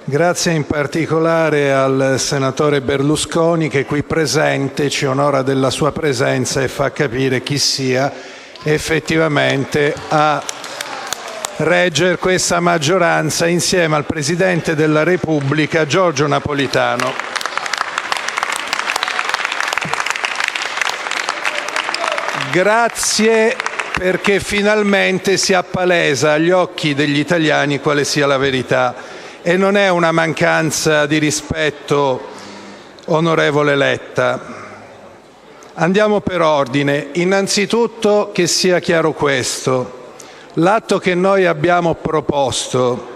Grazie in particolare al senatore Berlusconi che qui presente ci onora della sua presenza e fa capire chi sia effettivamente a reggere questa maggioranza insieme al Presidente della Repubblica Giorgio Napolitano. Grazie perché finalmente si appalesa agli occhi degli italiani quale sia la verità e non è una mancanza di rispetto, onorevole Letta. Andiamo per ordine. Innanzitutto che sia chiaro questo: l'atto che noi abbiamo proposto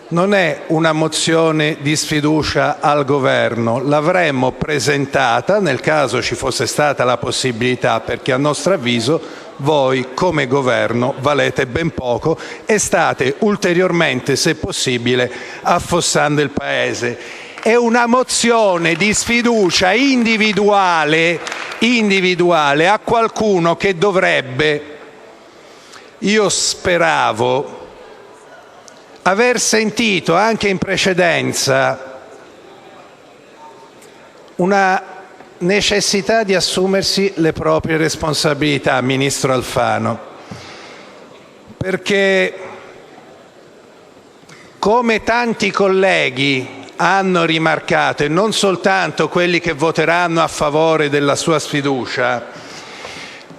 non è una mozione di sfiducia al Governo, l'avremmo presentata nel caso ci fosse stata la possibilità, perché a nostro avviso voi come Governo valete ben poco e state ulteriormente, se possibile, affossando il Paese. È una mozione di sfiducia individuale a qualcuno che dovrebbe, io speravo, aver sentito anche in precedenza una necessità di assumersi le proprie responsabilità, ministro Alfano, perché come tanti colleghi hanno rimarcato, e non soltanto quelli che voteranno a favore della sua sfiducia,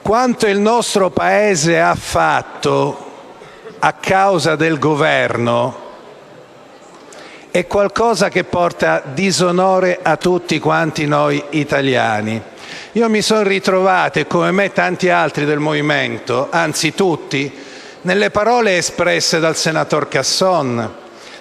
quanto il nostro Paese ha fatto a causa del governo è qualcosa che porta disonore a tutti quanti noi italiani. Io mi sono ritrovato, e come me tanti altri del Movimento, anzi tutti, nelle parole espresse dal senatore Casson,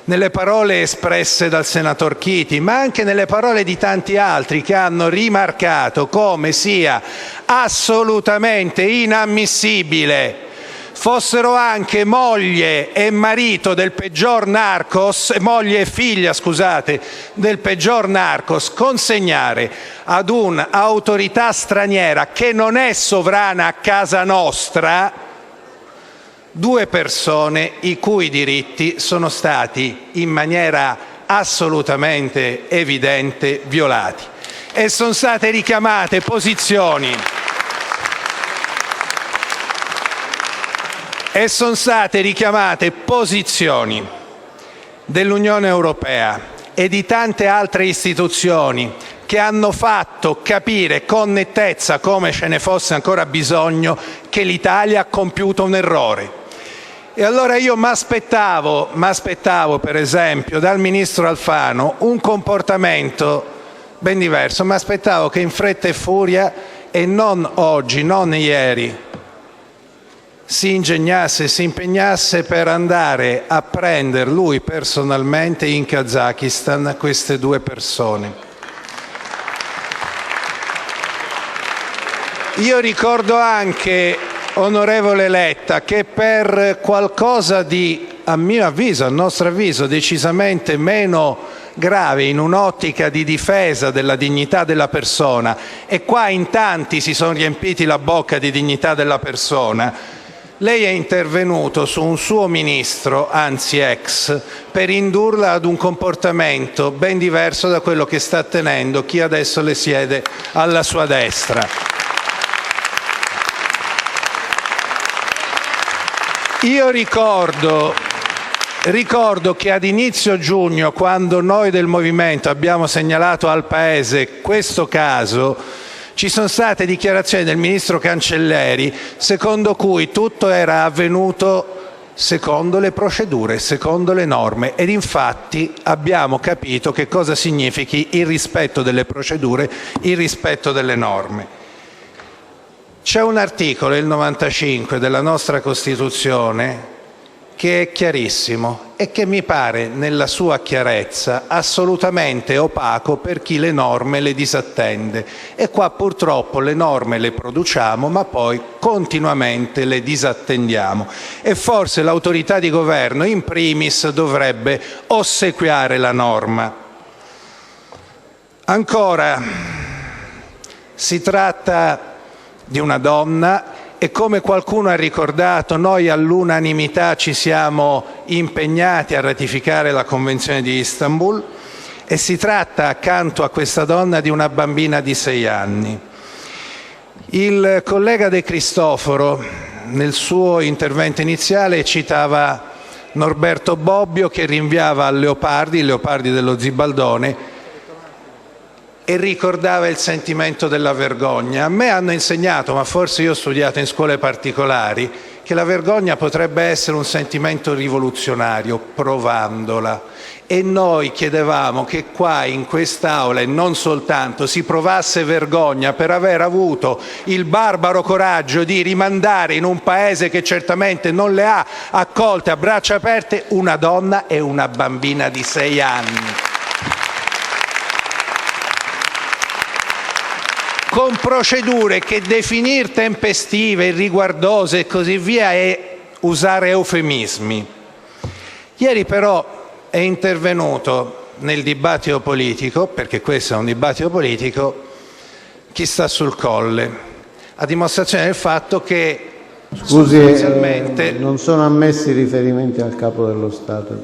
nelle parole espresse dal senatore Chiti, ma anche nelle parole di tanti altri che hanno rimarcato come sia assolutamente inammissibile fossero anche moglie e marito del peggior narcos, moglie e figlia, scusate, del peggior narcos, consegnare ad un'autorità straniera che non è sovrana a casa nostra due persone i cui diritti sono stati in maniera assolutamente evidente violati. E sono state richiamate posizioni dell'Unione Europea e di tante altre istituzioni che hanno fatto capire con nettezza, come ce ne fosse ancora bisogno, che l'Italia ha compiuto un errore. E allora io mi aspettavo per esempio dal ministro Alfano un comportamento ben diverso, mi aspettavo che in fretta e furia, e non oggi, non ieri, si ingegnasse, si impegnasse per andare a prendere lui personalmente in Kazakistan queste due persone. Io ricordo anche, onorevole Letta, che per qualcosa di, a mio avviso, a nostro avviso, decisamente meno grave in un'ottica di difesa della dignità della persona, e qua in tanti si sono riempiti la bocca di dignità della persona, lei è intervenuto su un suo ministro, anzi ex, per indurla ad un comportamento ben diverso da quello che sta tenendo chi adesso le siede alla sua destra. Io ricordo che ad inizio giugno, quando noi del Movimento abbiamo segnalato al Paese questo caso, ci sono state dichiarazioni del ministro Cancelleri secondo cui tutto era avvenuto secondo le procedure, secondo le norme, ed infatti abbiamo capito che cosa significhi il rispetto delle procedure, il rispetto delle norme. C'è un articolo, il 95 della nostra Costituzione, che è chiarissimo e che mi pare, nella sua chiarezza, assolutamente opaco per chi le norme le disattende. E qua purtroppo le norme le produciamo, ma poi continuamente le disattendiamo. E forse l'autorità di governo, in primis, dovrebbe ossequiare la norma. Ancora, si tratta di una donna e come qualcuno ha ricordato, noi all'unanimità ci siamo impegnati a ratificare la Convenzione di Istanbul e si tratta, accanto a questa donna, di una bambina di 6 anni. Il collega De Cristofaro, nel suo intervento iniziale, citava Norberto Bobbio che rinviava a Leopardi, i Leopardi dello Zibaldone, e ricordava il sentimento della vergogna. A me hanno insegnato, ma forse io ho studiato in scuole particolari, che la vergogna potrebbe essere un sentimento rivoluzionario, provandola. E noi chiedevamo che qua in quest'Aula, e non soltanto, si provasse vergogna per aver avuto il barbaro coraggio di rimandare in un paese che certamente non le ha accolte a braccia aperte una donna e una bambina di 6 anni. Con procedure che definir tempestive, irriguardose e così via è usare eufemismi. Ieri però è intervenuto nel dibattito politico, perché questo è un dibattito politico, chi sta sul Colle, a dimostrazione del fatto che sostanzialmente non sono ammessi riferimenti al Capo dello Stato.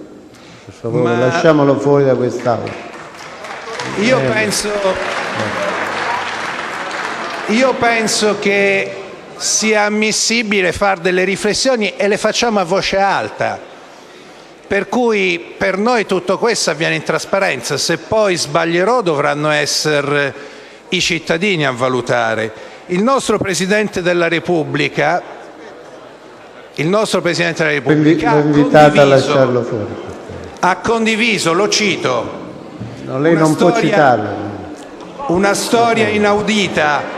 Per favore, lasciamolo fuori da quest'Aula. Io penso che sia ammissibile fare delle riflessioni e le facciamo a voce alta, per cui per noi tutto questo avviene in trasparenza. Se poi sbaglierò dovranno essere i cittadini a valutare. Il nostro Presidente della Repubblica ha condiviso, lo cito, no, lei non può citarlo. Una storia inaudita,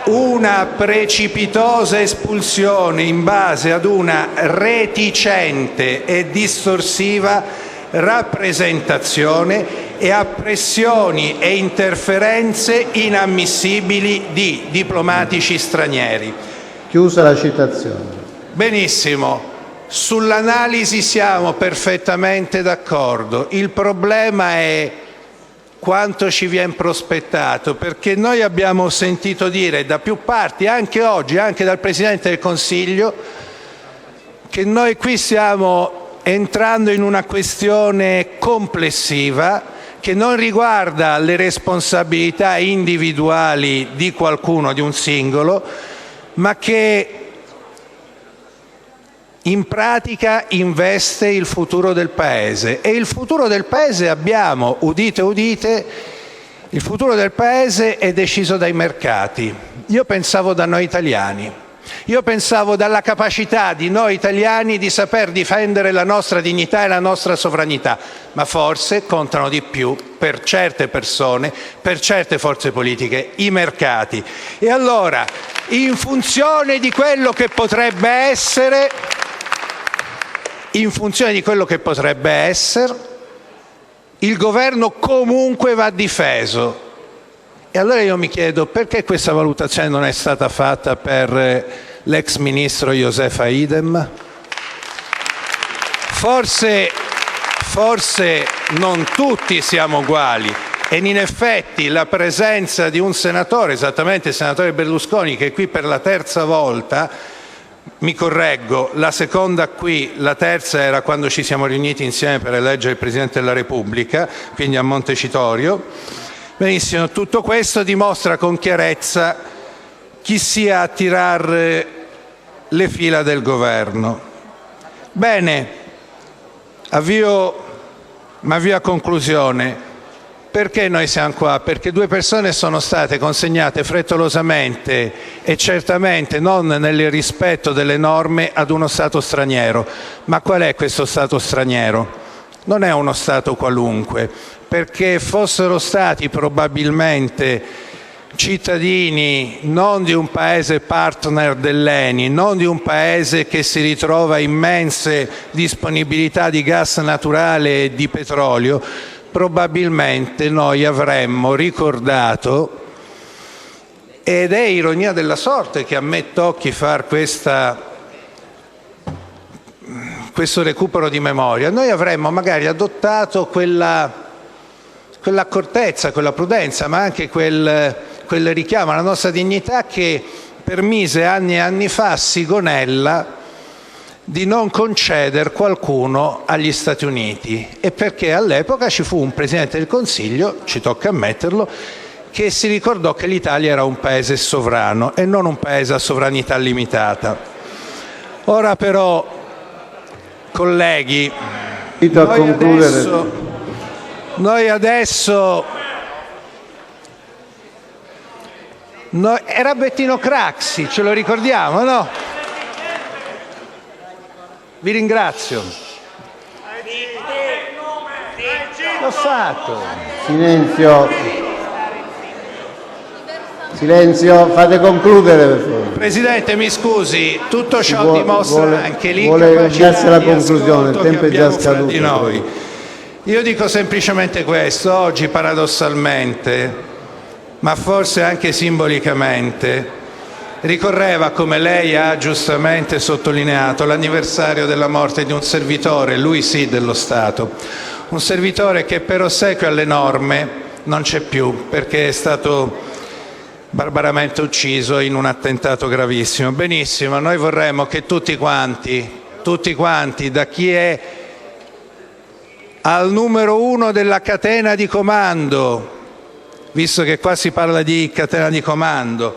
una precipitosa espulsione in base ad una reticente e distorsiva rappresentazione e a pressioni e interferenze inammissibili di diplomatici stranieri. Chiusa la citazione. Benissimo, sull'analisi siamo perfettamente d'accordo. Il problema è quanto ci viene prospettato, perché noi abbiamo sentito dire da più parti, anche oggi, anche dal Presidente del Consiglio, che noi qui stiamo entrando in una questione complessiva che non riguarda le responsabilità individuali di qualcuno, di un singolo, ma che in pratica investe il futuro del Paese. E il futuro del Paese abbiamo, udite udite, il futuro del Paese è deciso dai mercati. Io pensavo da noi italiani. Io pensavo dalla capacità di noi italiani di saper difendere la nostra dignità e la nostra sovranità, ma forse contano di più per certe persone, per certe forze politiche, i mercati. E allora, in funzione di quello che potrebbe essere, il governo comunque va difeso. E allora io mi chiedo perché questa valutazione non è stata fatta per l'ex ministro Josefa Idem? Forse non tutti siamo uguali e in effetti la presenza di un senatore, esattamente il senatore Berlusconi, che è qui per la terza volta, mi correggo, la seconda qui, la terza era quando ci siamo riuniti insieme per eleggere il Presidente della Repubblica, quindi a Montecitorio. Benissimo, tutto questo dimostra con chiarezza chi sia a tirare le fila del governo. Bene, mi avvio a conclusione. Perché noi siamo qua? Perché 2 persone sono state consegnate frettolosamente e certamente non nel rispetto delle norme ad uno Stato straniero. Ma qual è questo Stato straniero? Non è uno Stato qualunque, perché fossero stati probabilmente cittadini non di un paese partner dell'ENI, non di un paese che si ritrova immense disponibilità di gas naturale e di petrolio, probabilmente noi avremmo ricordato, ed è ironia della sorte che a me tocchi far questo recupero di memoria, noi avremmo magari adottato quell'accortezza, quella prudenza, ma anche quel richiamo alla nostra dignità che permise anni e anni fa a Sigonella di non concedere qualcuno agli Stati Uniti, e perché all'epoca ci fu un Presidente del Consiglio, ci tocca ammetterlo, che si ricordò che l'Italia era un paese sovrano e non un paese a sovranità limitata. Ora però, colleghi, noi adesso era Bettino Craxi, ce lo ricordiamo, no? Vi ringrazio. L'ho fatto. Silenzio. Silenzio, fate concludere per favore. Presidente, mi scusi, tutto ciò dimostra anche l'incapacità la conclusione, il tempo è già scaduto di noi. Io dico semplicemente questo: oggi paradossalmente, ma forse anche simbolicamente, ricorreva, come lei ha giustamente sottolineato, l'anniversario della morte di un servitore, lui sì, dello Stato, un servitore che per ossequio alle norme non c'è più perché è stato barbaramente ucciso in un attentato gravissimo. Benissimo, noi vorremmo che tutti quanti, da chi è al numero 1 della catena di comando, visto che qua si parla di catena di comando,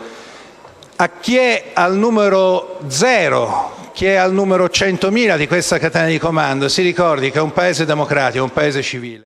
a chi è al numero 0, chi è al numero 100.000 di questa catena di comando, si ricordi che è un paese democratico, un paese civile.